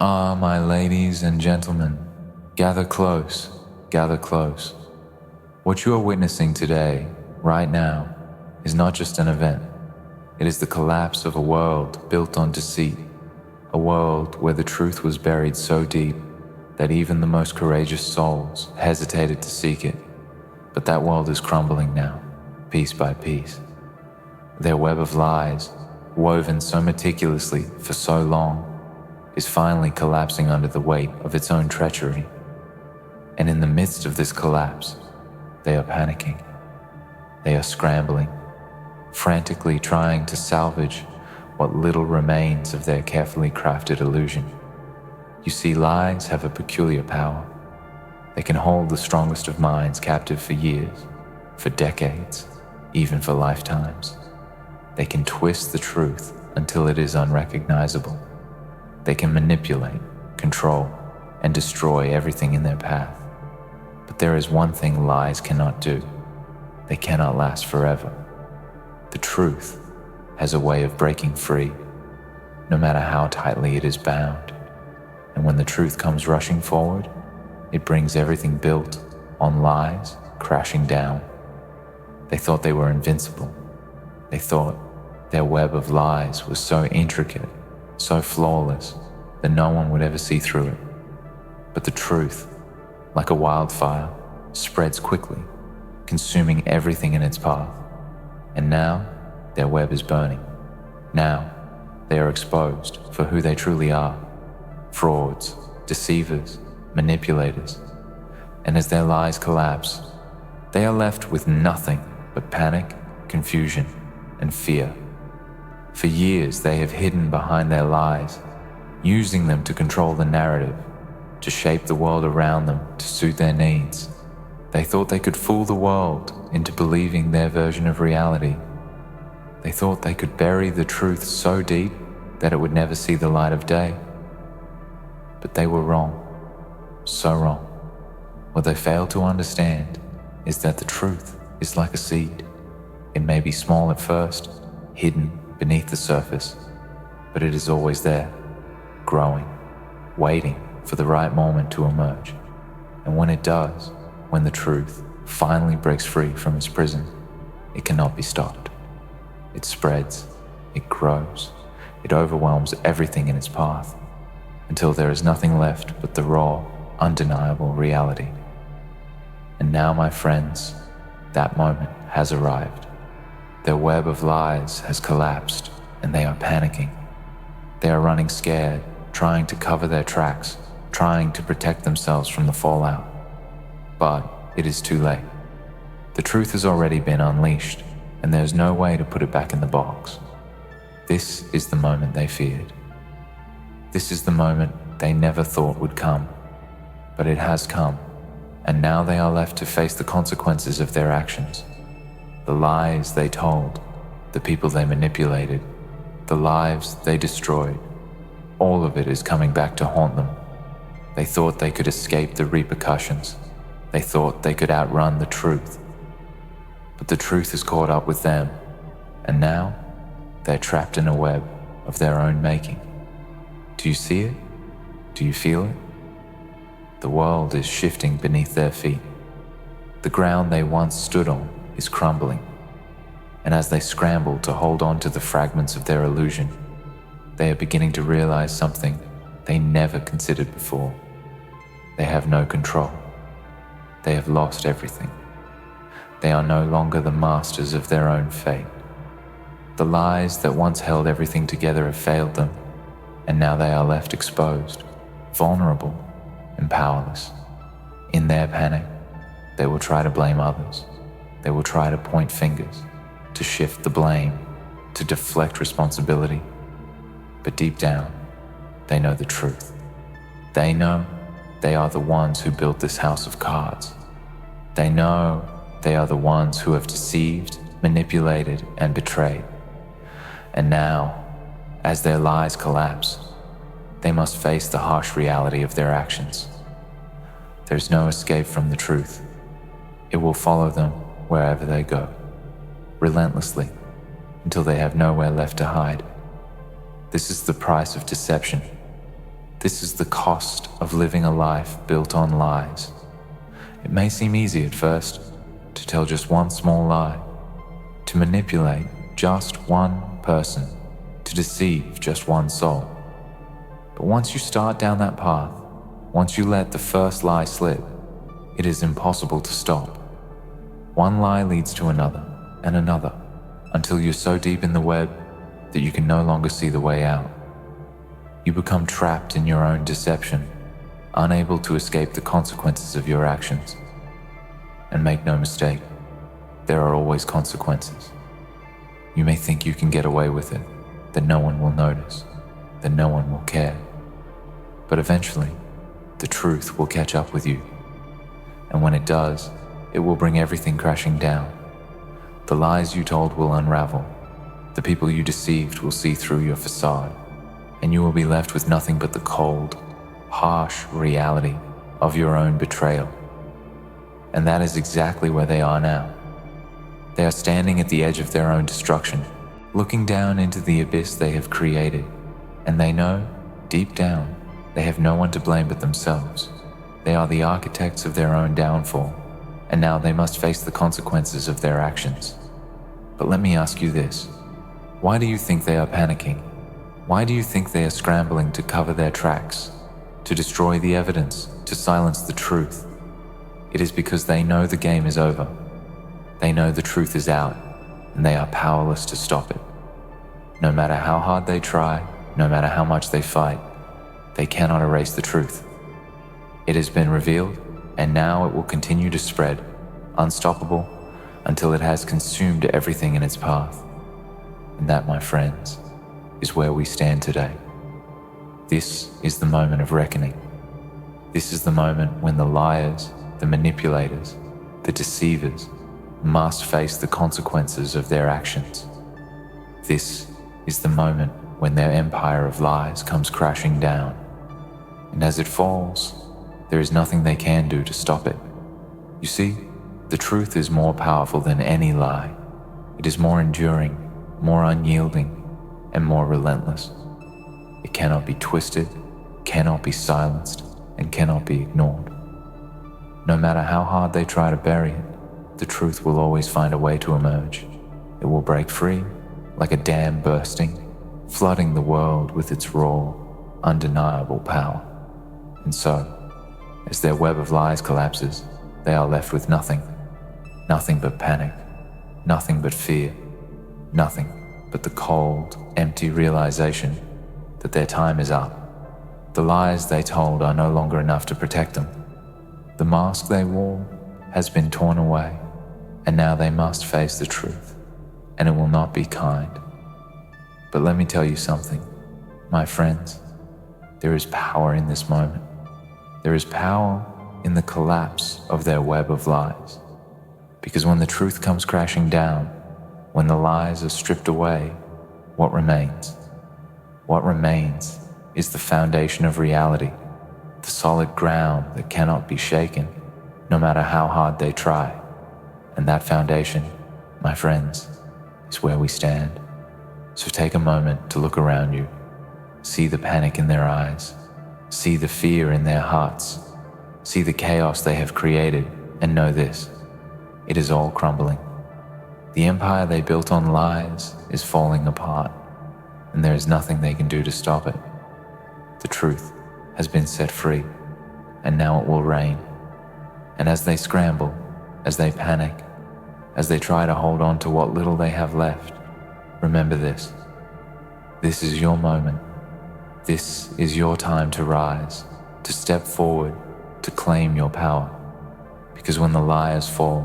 Ah, my ladies and gentlemen, gather close, gather close. What you are witnessing today, right now, is not just an event. It is the collapse of a world built on deceit, a world where the truth was buried so deep that even the most courageous souls hesitated to seek it. But that world is crumbling now, piece by piece. Their web of lies, woven so meticulously for so long, is finally collapsing under the weight of its own treachery. And in the midst of this collapse, they are panicking. They are scrambling, frantically trying to salvage what little remains of their carefully crafted illusion. You see, lies have a peculiar power. They can hold the strongest of minds captive for years, for decades, even for lifetimes. They can twist the truth until it is unrecognizable. They can manipulate, control, and destroy everything in their path. But there is one thing lies cannot do. They cannot last forever. The truth has a way of breaking free, no matter how tightly it is bound. And when the truth comes rushing forward, it brings everything built on lies crashing down. They thought they were invincible. They thought their web of lies was so intricate, so flawless, that no one would ever see through it. But the truth, like a wildfire, spreads quickly, consuming everything in its path. And now, their web is burning. Now, they are exposed for who they truly are: frauds, deceivers, manipulators. And as their lies collapse, they are left with nothing but panic, confusion, and fear. For years, they have hidden behind their lies, using them to control the narrative, to shape the world around them to suit their needs. They thought they could fool the world into believing their version of reality. They thought they could bury the truth so deep that it would never see the light of day. But they were wrong, so wrong. What they failed to understand is that the truth is like a seed. It may be small at first, hidden beneath the surface, but it is always there, growing, waiting for the right moment to emerge. And when it does, when the truth finally breaks free from its prison, it cannot be stopped. It spreads, it grows, it overwhelms everything in its path, until there is nothing left but the raw, undeniable reality. And now, my friends, that moment has arrived. Their web of lies has collapsed, and they are panicking. They are running scared, trying to cover their tracks, trying to protect themselves from the fallout. But it is too late. The truth has already been unleashed, and there's no way to put it back in the box. This is the moment they feared. This is the moment they never thought would come, but it has come, and now they are left to face the consequences of their actions. The lies they told, the people they manipulated, the lives they destroyed, all of it is coming back to haunt them. They thought they could escape the repercussions. They thought they could outrun the truth. But the truth has caught up with them, and now they're trapped in a web of their own making. Do you see it? Do you feel it? The world is shifting beneath their feet. The ground they once stood on is crumbling, and as they scramble to hold on to the fragments of their illusion, they are beginning to realize something they never considered before. They have no control. They have lost everything. They are no longer the masters of their own fate. The lies that once held everything together have failed them, and now they are left exposed, vulnerable, and powerless. In their panic, they will try to blame others. They will try to point fingers, to shift the blame, to deflect responsibility. But deep down, they know the truth. They know they are the ones who built this house of cards. They know they are the ones who have deceived, manipulated, and betrayed. And now, as their lies collapse, they must face the harsh reality of their actions. There's no escape from the truth. It will follow them wherever they go, relentlessly, until they have nowhere left to hide. This is the price of deception. This is the cost of living a life built on lies. It may seem easy at first to tell just one small lie, to manipulate just one person, to deceive just one soul. But once you start down that path, once you let the first lie slip, it is impossible to stop. One lie leads to another and another, until you're so deep in the web that you can no longer see the way out. You become trapped in your own deception, unable to escape the consequences of your actions. And make no mistake, there are always consequences. You may think you can get away with it, that no one will notice, that no one will care. But eventually, the truth will catch up with you. And when it does, it will bring everything crashing down. The lies you told will unravel. The people you deceived will see through your facade, and you will be left with nothing but the cold, harsh reality of your own betrayal. And that is exactly where they are now. They are standing at the edge of their own destruction, looking down into the abyss they have created, and they know, deep down, they have no one to blame but themselves. They are the architects of their own downfall, and now they must face the consequences of their actions. But let me ask you this. Why do you think they are panicking? Why do you think they are scrambling to cover their tracks, to destroy the evidence, to silence the truth? It is because they know the game is over. They know the truth is out, and they are powerless to stop it. No matter how hard they try, no matter how much they fight, they cannot erase the truth. It has been revealed, and now it will continue to spread, unstoppable, until it has consumed everything in its path. And that, my friends, is where we stand today. This is the moment of reckoning. This is the moment when the liars, the manipulators, the deceivers must face the consequences of their actions. This is the moment when their empire of lies comes crashing down. And as it falls, there is nothing they can do to stop it. You see, the truth is more powerful than any lie. It is more enduring, more unyielding, and more relentless. It cannot be twisted, cannot be silenced, and cannot be ignored. No matter how hard they try to bury it, the truth will always find a way to emerge. It will break free, like a dam bursting, flooding the world with its raw, undeniable power. And so, as their web of lies collapses, they are left with nothing. Nothing but panic, nothing but fear, nothing but the cold, empty realization that their time is up. The lies they told are no longer enough to protect them. The mask they wore has been torn away, and now they must face the truth, and it will not be kind. But let me tell you something, my friends, there is power in this moment. There is power in the collapse of their web of lies. Because when the truth comes crashing down, when the lies are stripped away, what remains? What remains is the foundation of reality, the solid ground that cannot be shaken, no matter how hard they try. And that foundation, my friends, is where we stand. So take a moment to look around you. See the panic in their eyes. See the fear in their hearts. See the chaos they have created, and know this: it is all crumbling. The empire they built on lies is falling apart, and there is nothing they can do to stop it. The truth has been set free, and now it will reign. And as they scramble, as they panic, as they try to hold on to what little they have left, remember this. This is your moment. This is your time to rise, to step forward, to claim your power. Because when the liars fall,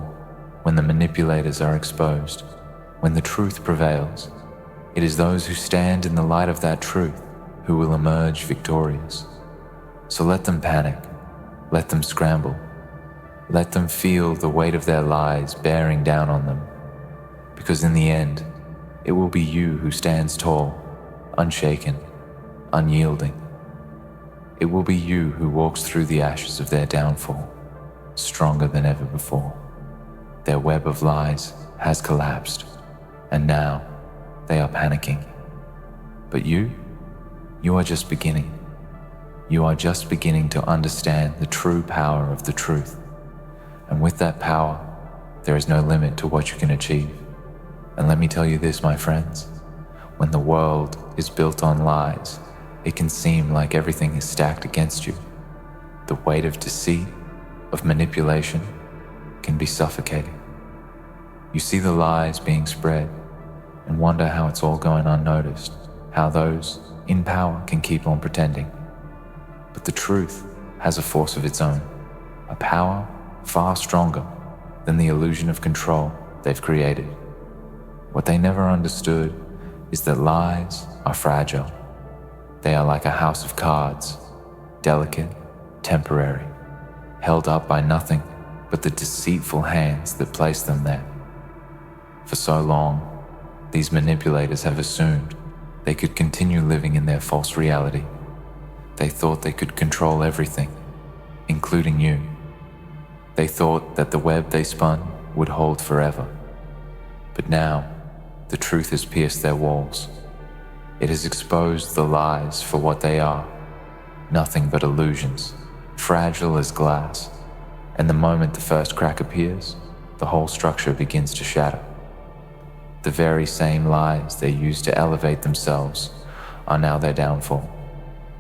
when the manipulators are exposed, when the truth prevails, it is those who stand in the light of that truth who will emerge victorious. So let them panic, let them scramble, let them feel the weight of their lies bearing down on them. Because in the end, it will be you who stands tall, unshaken, unyielding. It will be you who walks through the ashes of their downfall, stronger than ever before. Their web of lies has collapsed, and now they are panicking. But you are just beginning. You are just beginning to understand the true power of the truth. And with that power, there is no limit to what you can achieve. And let me tell you this, my friends, when the world is built on lies, it can seem like everything is stacked against you. The weight of deceit, of manipulation, can be suffocating. You see the lies being spread and wonder how it's all going unnoticed, how those in power can keep on pretending. But the truth has a force of its own, a power far stronger than the illusion of control they've created. What they never understood is that lies are fragile. They are like a house of cards, delicate, temporary, held up by nothing but the deceitful hands that place them there. For so long, these manipulators have assumed they could continue living in their false reality. They thought they could control everything, including you. They thought that the web they spun would hold forever. But now, the truth has pierced their walls. It has exposed the lies for what they are, nothing but illusions, fragile as glass. And the moment the first crack appears, the whole structure begins to shatter. The very same lies they used to elevate themselves are now their downfall.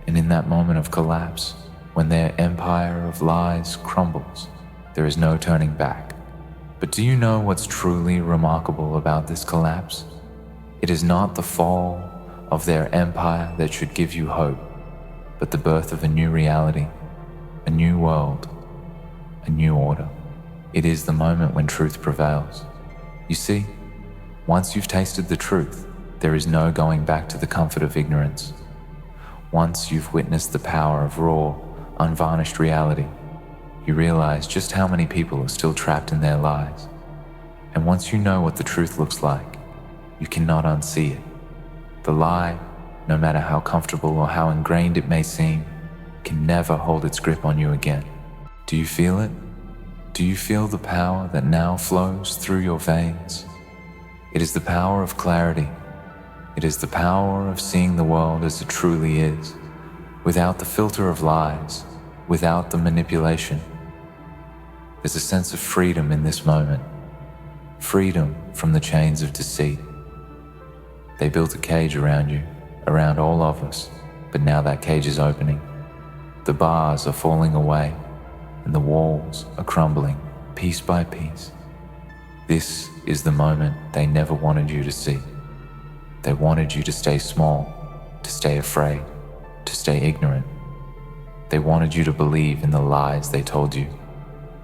And in that moment of collapse, when their empire of lies crumbles, there is no turning back. But do you know what's truly remarkable about this collapse? It is not the fall of their empire that should give you hope, but the birth of a new reality, a new world, a new order. It is the moment when truth prevails. You see, once you've tasted the truth, there is no going back to the comfort of ignorance. Once you've witnessed the power of raw, unvarnished reality, you realize just how many people are still trapped in their lies. And once you know what the truth looks like, you cannot unsee it. The lie, no matter how comfortable or how ingrained it may seem, can never hold its grip on you again. Do you feel it? Do you feel the power that now flows through your veins? It is the power of clarity. It is the power of seeing the world as it truly is, without the filter of lies, without the manipulation. There's a sense of freedom in this moment, freedom from the chains of deceit. They built a cage around you, around all of us, but now that cage is opening. The bars are falling away, and the walls are crumbling, piece by piece. This is the moment they never wanted you to see. They wanted you to stay small, to stay afraid, to stay ignorant. They wanted you to believe in the lies they told you,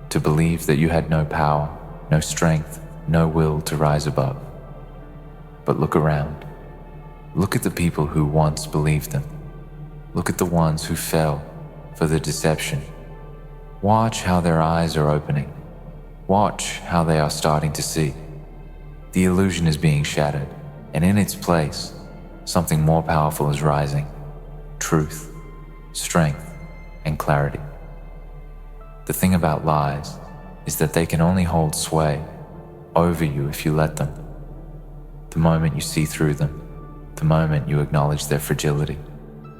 to believe that you had no power, no strength, no will to rise above. But look around. Look at the people who once believed them. Look at the ones who fell for the deception. Watch how their eyes are opening. Watch how they are starting to see. The illusion is being shattered, and in its place, something more powerful is rising. Truth, strength, and clarity. The thing about lies is that they can only hold sway over you if you let them. The moment you see through them, the moment you acknowledge their fragility,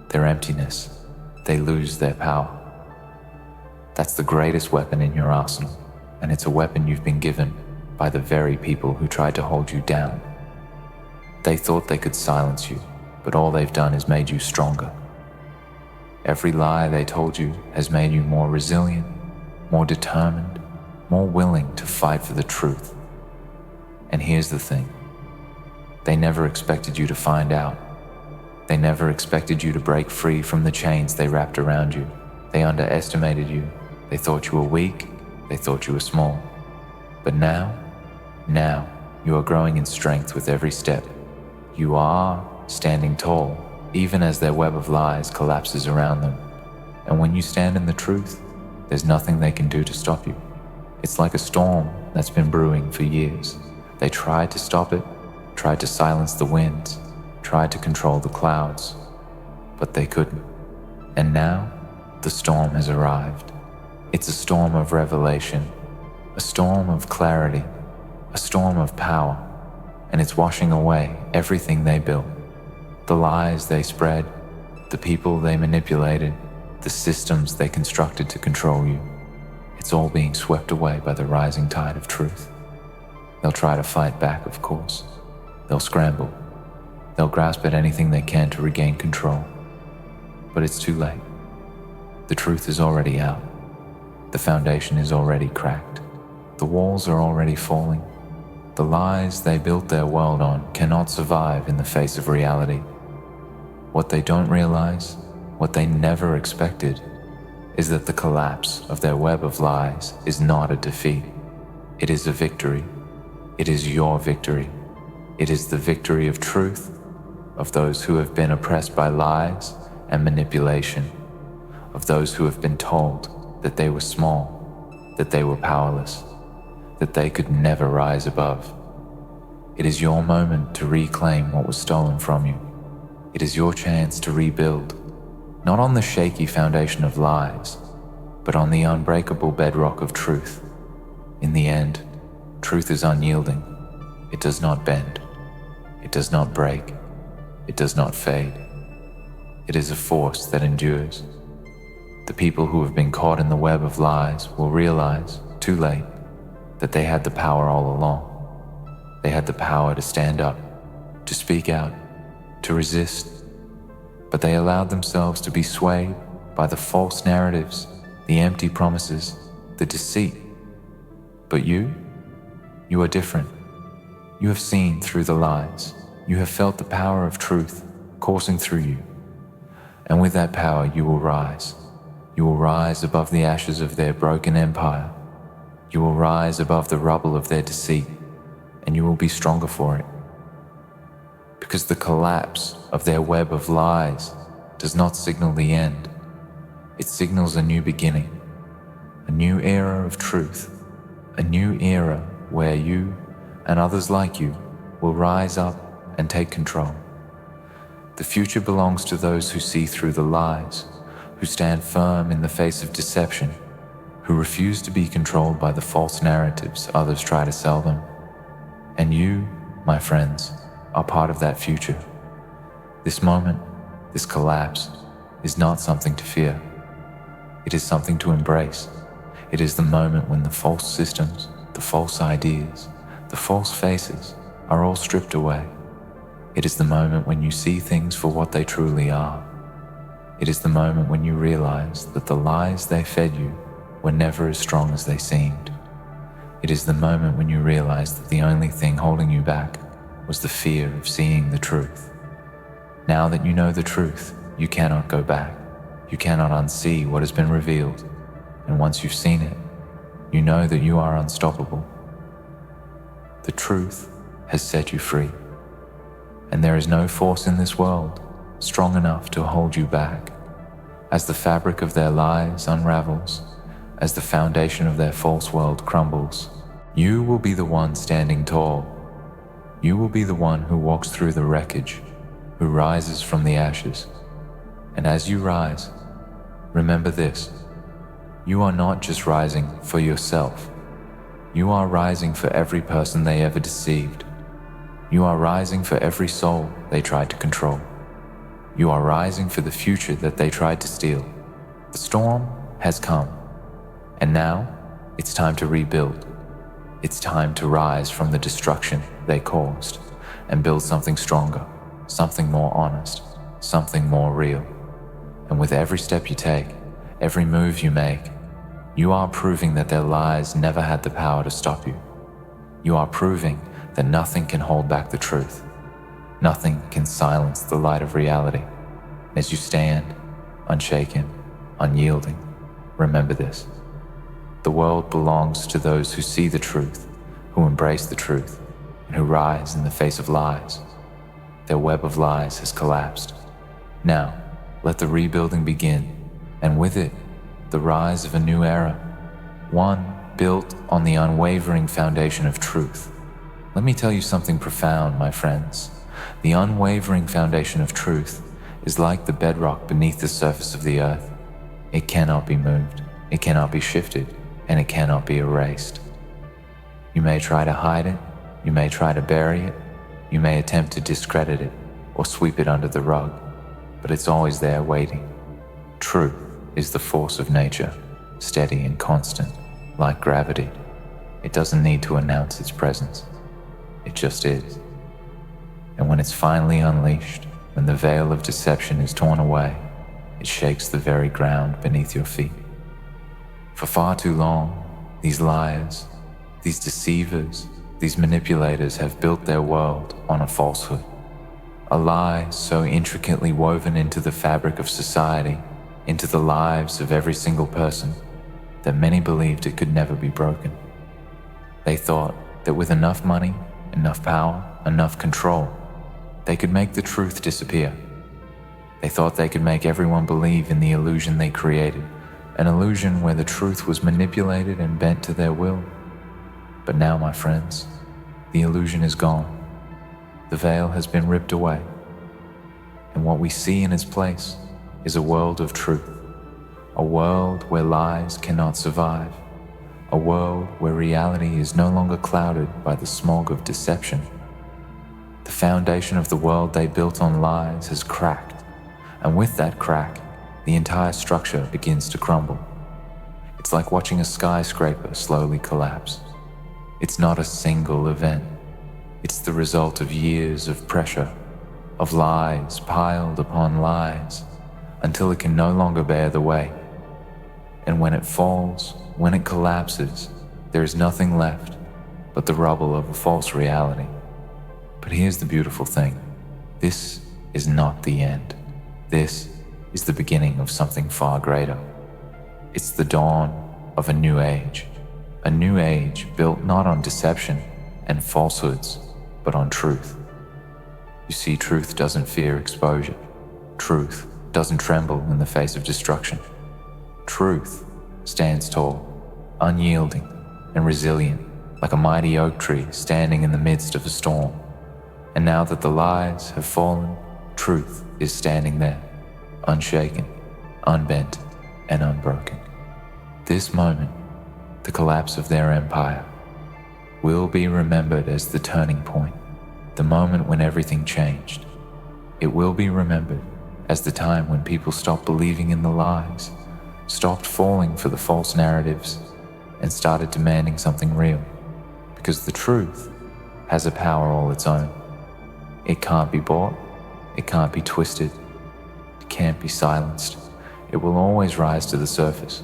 their emptiness, they lose their power. That's the greatest weapon in your arsenal, and it's a weapon you've been given by the very people who tried to hold you down. They thought they could silence you, but all they've done is made you stronger. Every lie they told you has made you more resilient, more determined, more willing to fight for the truth. And here's the thing. They never expected you to find out. They never expected you to break free from the chains they wrapped around you. They underestimated you. They thought you were weak. They thought you were small. But now you are growing in strength with every step. You are standing tall, even as their web of lies collapses around them. And when you stand in the truth, there's nothing they can do to stop you. It's like a storm that's been brewing for years. They tried to stop it, tried to silence the winds, tried to control the clouds, but they couldn't. And now, the storm has arrived. It's a storm of revelation, a storm of clarity, a storm of power, and it's washing away everything they built. The lies they spread, the people they manipulated, the systems they constructed to control you. It's all being swept away by the rising tide of truth. They'll try to fight back, of course. They'll scramble. They'll grasp at anything they can to regain control. But it's too late. The truth is already out. The foundation is already cracked. The walls are already falling. The lies they built their world on cannot survive in the face of reality. What they don't realize, what they never expected, is that the collapse of their web of lies is not a defeat. It is a victory. It is your victory. It is the victory of truth, of those who have been oppressed by lies and manipulation, of those who have been told that they were small, that they were powerless, that they could never rise above. It is your moment to reclaim what was stolen from you. It is your chance to rebuild, not on the shaky foundation of lies, but on the unbreakable bedrock of truth. In the end, truth is unyielding. It does not bend. It does not break. It does not fade. It is a force that endures. The people who have been caught in the web of lies will realize, too late, that they had the power all along. They had the power to stand up, to speak out, to resist, but they allowed themselves to be swayed by the false narratives, the empty promises, the deceit. But you are different. You have seen through the lies. You have felt the power of truth coursing through you. And with that power, you will rise. You will rise above the ashes of their broken empire. You will rise above the rubble of their deceit, and you will be stronger for it. Because the collapse of their web of lies does not signal the end. It signals a new beginning, a new era of truth, a new era where you and others like you will rise up and take control. The future belongs to those who see through the lies, who stand firm in the face of deception, who refuse to be controlled by the false narratives others try to sell them. And you, my friends, are part of that future. This moment, this collapse, is not something to fear. It is something to embrace. It is the moment when the false systems, the false ideas, the false faces are all stripped away. It is the moment when you see things for what they truly are. It is the moment when you realize that the lies they fed you were never as strong as they seemed. It is the moment when you realize that the only thing holding you back was the fear of seeing the truth. Now that you know the truth, you cannot go back. You cannot unsee what has been revealed. And once you've seen it, you know that you are unstoppable. The truth has set you free. And there is no force in this world strong enough to hold you back. As the fabric of their lies unravels, as the foundation of their false world crumbles, you will be the one standing tall. You will be the one who walks through the wreckage, who rises from the ashes. And as you rise, remember this: you are not just rising for yourself. You are rising for every person they ever deceived. You are rising for every soul they tried to control. You are rising for the future that they tried to steal. The storm has come, and now it's time to rebuild. It's time to rise from the destruction they caused and build something stronger, something more honest, something more real. And with every step you take, every move you make, you are proving that their lies never had the power to stop you. You are proving that nothing can hold back the truth. Nothing can silence the light of reality. As you stand, unshaken, unyielding, remember this: the world belongs to those who see the truth, who embrace the truth, and who rise in the face of lies. Their web of lies has collapsed. Now, let the rebuilding begin, and with it, the rise of a new era, one built on the unwavering foundation of truth. Let me tell you something profound, my friends. The unwavering foundation of truth is like the bedrock beneath the surface of the earth. It cannot be moved, it cannot be shifted, and it cannot be erased. You may try to hide it, you may try to bury it, you may attempt to discredit it or sweep it under the rug, but it's always there waiting. Truth is the force of nature, steady and constant, like gravity. It doesn't need to announce its presence. It just is. And when it's finally unleashed, when the veil of deception is torn away, it shakes the very ground beneath your feet. For far too long, these liars, these deceivers, these manipulators have built their world on a falsehood. A lie so intricately woven into the fabric of society, into the lives of every single person, that many believed it could never be broken. They thought that with enough money, enough power, enough control, they could make the truth disappear. They thought they could make everyone believe in the illusion they created, an illusion where the truth was manipulated and bent to their will. But now, my friends, the illusion is gone. The veil has been ripped away. And what we see in its place is a world of truth, a world where lies cannot survive, a world where reality is no longer clouded by the smog of deception. The foundation of the world they built on lies has cracked, and with that crack, the entire structure begins to crumble. It's like watching a skyscraper slowly collapse. It's not a single event. It's the result of years of pressure, of lies piled upon lies, until it can no longer bear the weight. And when it falls, when it collapses, there is nothing left but the rubble of a false reality. But here's the beautiful thing. This is not the end. This is the beginning of something far greater. It's the dawn of a new age built not on deception and falsehoods, but on truth. You see, truth doesn't fear exposure. Truth doesn't tremble in the face of destruction. Truth stands tall, unyielding, and resilient, like a mighty oak tree standing in the midst of a storm. And now that the lies have fallen, truth is standing there, unshaken, unbent, and unbroken. This moment, the collapse of their empire, will be remembered as the turning point, the moment when everything changed. It will be remembered as the time when people stopped believing in the lies, stopped falling for the false narratives, and started demanding something real. Because the truth has a power all its own. It can't be bought, it can't be twisted, it can't be silenced. It will always rise to the surface.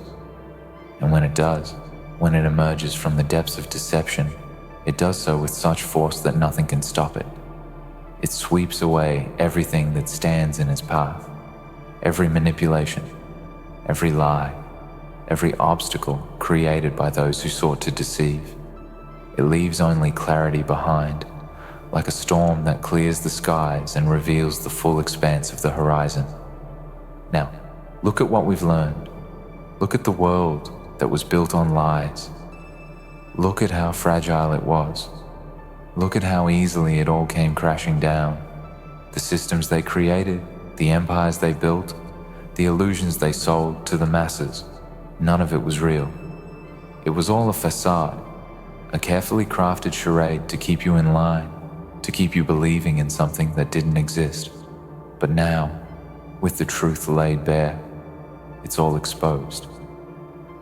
And when it does, when it emerges from the depths of deception, it does so with such force that nothing can stop it. It sweeps away everything that stands in its path, every manipulation, every lie, every obstacle created by those who sought to deceive. It leaves only clarity behind, like a storm that clears the skies and reveals the full expanse of the horizon. Now, look at what we've learned. Look at the world that was built on lies. Look at how fragile it was. Look at how easily it all came crashing down. The systems they created, the empires they built, the illusions they sold to the masses, none of it was real. It was all a facade, a carefully crafted charade to keep you in line, to keep you believing in something that didn't exist. But now, with the truth laid bare, it's all exposed.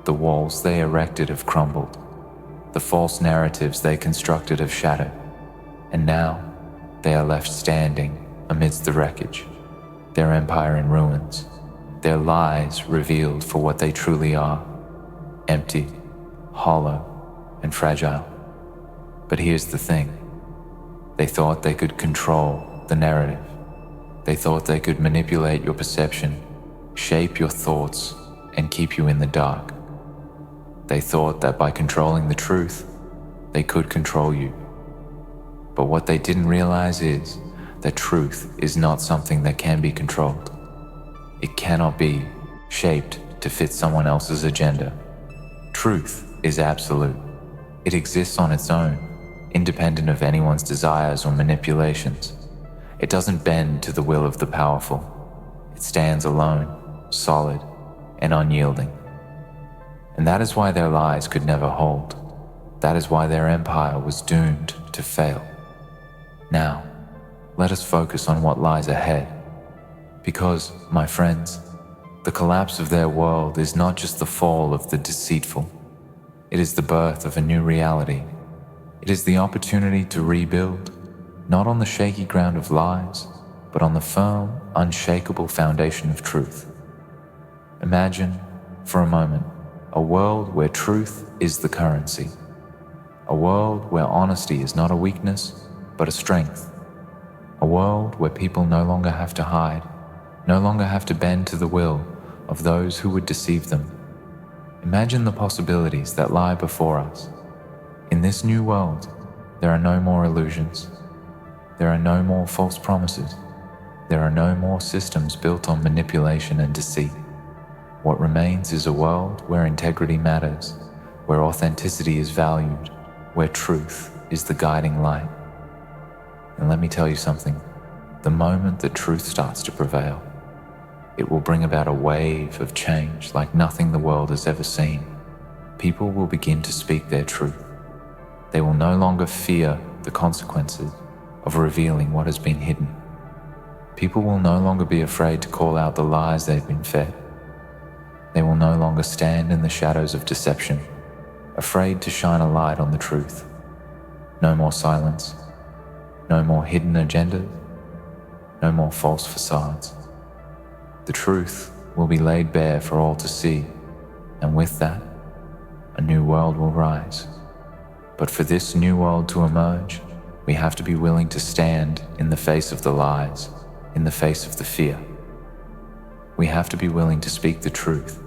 The walls they erected have crumbled. The false narratives they constructed have shattered. And now, they are left standing amidst the wreckage, their empire in ruins, their lies revealed for what they truly are, empty, hollow, and fragile. But here's the thing. They thought they could control the narrative. They thought they could manipulate your perception, shape your thoughts, and keep you in the dark. They thought that by controlling the truth, they could control you. But what they didn't realize is that truth is not something that can be controlled. It cannot be shaped to fit someone else's agenda. Truth is absolute. It exists on its own, independent of anyone's desires or manipulations. It doesn't bend to the will of the powerful. It stands alone, solid, and unyielding. And that is why their lies could never hold. That is why their empire was doomed to fail. Now, let us focus on what lies ahead. Because, my friends, The collapse of their world is not just the fall of the deceitful, it is the birth of a new reality. It is the opportunity to rebuild, not on the shaky ground of lies, but on the firm, unshakable foundation of truth. Imagine, for a moment, a world where truth is the currency. A world where honesty is not a weakness, but a strength. A world where people no longer have to hide, no longer have to bend to the will of those who would deceive them. Imagine the possibilities that lie before us. In this new world, there are no more illusions. There are no more false promises. There are no more systems built on manipulation and deceit. What remains is a world where integrity matters, where authenticity is valued, where truth is the guiding light. And let me tell you something, the moment that truth starts to prevail, it will bring about a wave of change like nothing the world has ever seen. People will begin to speak their truth. They will no longer fear the consequences of revealing what has been hidden. People will no longer be afraid to call out the lies they've been fed. They will no longer stand in the shadows of deception, afraid to shine a light on the truth. No more silence, no more hidden agendas, no more false facades. The truth will be laid bare for all to see, and with that, a new world will rise. But for this new world to emerge, we have to be willing to stand in the face of the lies, in the face of the fear. We have to be willing to speak the truth,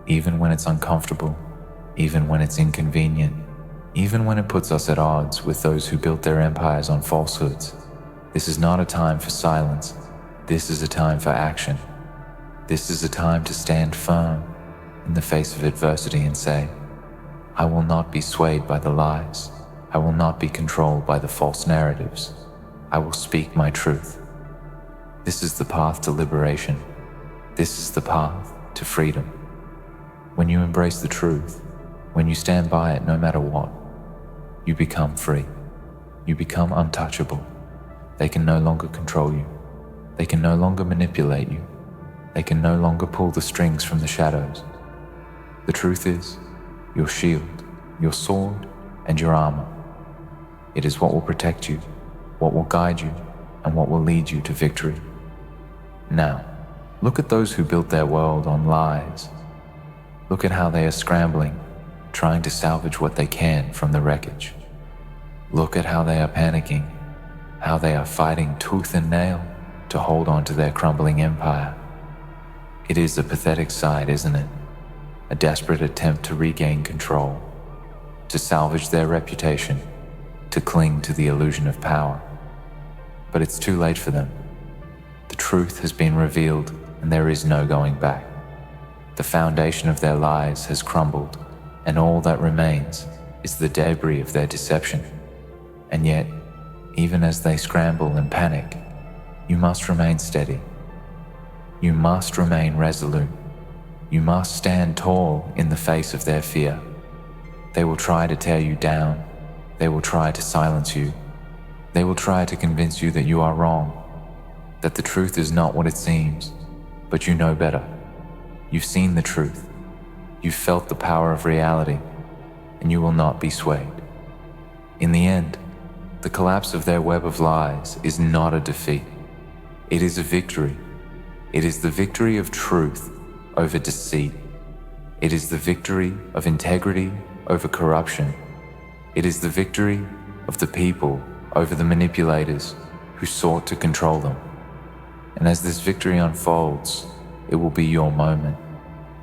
even when it's uncomfortable, even when it's inconvenient, even when it puts us at odds with those who built their empires on falsehoods. This is not a time for silence. This is a time for action. This is a time to stand firm in the face of adversity and say, I will not be swayed by the lies. I will not be controlled by the false narratives. I will speak my truth. This is the path to liberation. This is the path to freedom. When you embrace the truth, when you stand by it no matter what, you become free. You become untouchable. They can no longer control you. They can no longer manipulate you. They can no longer pull the strings from the shadows. The truth is your shield, your sword, and your armor. It is what will protect you, what will guide you, and what will lead you to victory. Now, look at those who built their world on lies. Look at how they are scrambling, trying to salvage what they can from the wreckage. Look at how they are panicking, how they are fighting tooth and nail to hold on to their crumbling empire. It is a pathetic sight, isn't it? A desperate attempt to regain control, to salvage their reputation, to cling to the illusion of power. But it's too late for them. The truth has been revealed and there is no going back. The foundation of their lies has crumbled, and all that remains is the debris of their deception. And yet, even as they scramble and panic, you must remain steady. You must remain resolute. You must stand tall in the face of their fear. They will try to tear you down. They will try to silence you. They will try to convince you that you are wrong, that the truth is not what it seems, but you know better. You've seen the truth. You've felt the power of reality, and you will not be swayed. In the end, the collapse of their web of lies is not a defeat. It is a victory. It is the victory of truth over deceit. It is the victory of integrity over corruption. It is the victory of the people over the manipulators who sought to control them. And as this victory unfolds, it will be your moment.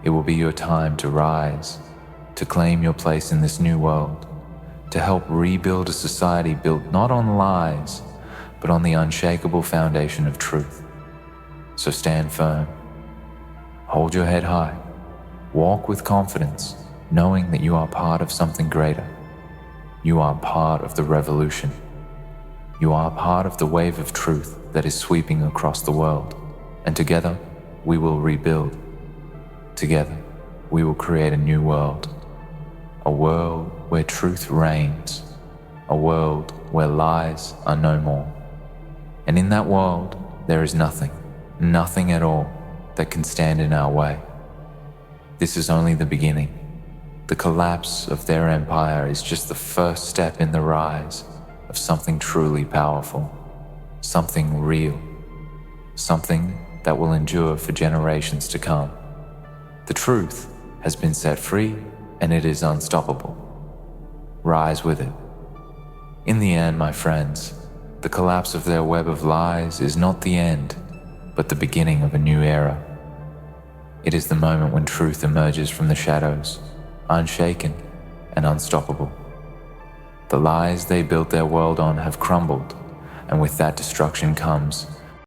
It will be your time to rise, to claim your place in this new world, to help rebuild a society built not on lies, but on the unshakable foundation of truth. So stand firm. Hold your head high. Walk with confidence, knowing that you are part of something greater. You are part of the revolution. You are part of the wave of truth that is sweeping across the world. And together, we will rebuild. Together, we will create a new world. A world where truth reigns. A world where lies are no more. And in that world, there is nothing at all that can stand in our way. This is only the beginning. The collapse of their empire is just the first step in the rise of something truly powerful, something real, something that will endure for generations to come. The truth has been set free and it is unstoppable. Rise with it. In the end, my friends, the collapse of their web of lies is not the end, but the beginning of a new era. It is the moment when truth emerges from the shadows, unshaken and unstoppable. The lies they built their world on have crumbled, and with that destruction comes